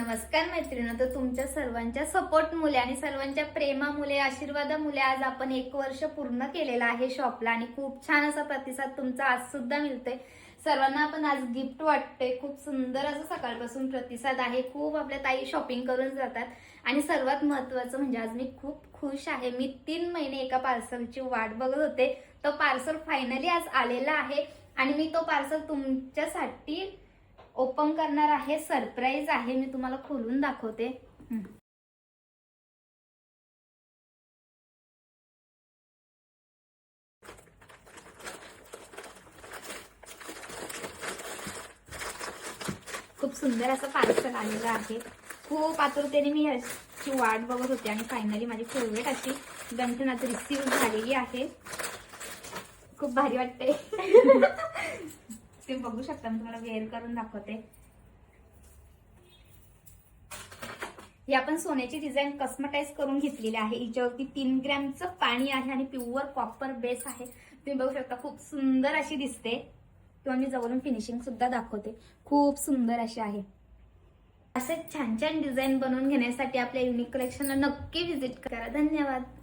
नमस्कार मैत्रिणी, तर तुमच्या सर्वांच्या सपोर्ट मुले आणि सर्वांच्या प्रेमामुळे आशीर्वादामुळे आज आपण 1 वर्ष पूर्ण केलेला आहे शॉपला आणि खूप छान असा प्रतिसाद तुमचा आज सुद्धा मिळतोय। सर्वांना आपण आज गिफ्ट वाटते, खूप सुंदर असं सकाळपासून प्रतिसाद आहे। खूप आपल्या ताई शॉपिंग करून जातात आणि सर्वात महत्त्वाचं म्हणजे आज मी खूप खुश आहे। मी 3 महिने एका पार्सलची वाट बघत होते, तो पार्सल फायनली आज आलेला आहे आणि मी तो पार्सल तुमच्यासाठी ओपन करणार आहे। सरप्राईज आहे, मी तुम्हाला खोलून दाखवते। खूप सुंदर असं पार्सल आलेलं आहे। खूप आतुरतेने मी याची वाट बघत होते आणि फायनली माझी फेवरेट अशी गंठण आज रिसीव्ह झालेली आहे। खूप भारी वाटते। तुम्ही बघू शकता, मी तुम्हाला वेअर करून दाखवते। ही आपण सोन्याची डिझाईन कस्टमाइज करून घेतलेली आहे। हिच्यावरती 3 ग्रॅमचं पाणी आहे आणि प्युअर कॉपर बेस आहे। तुम्ही बघू शकता, खूप सुंदर अशी दिसते। किंवा मी जवळून फिनिशिंग सुद्धा दाखवते, खूप सुंदर अशी आहे। असे छान छान डिझाईन बनवून घेण्यासाठी आपल्या युनिक कलेक्शनला नक्की व्हिजिट करा। धन्यवाद।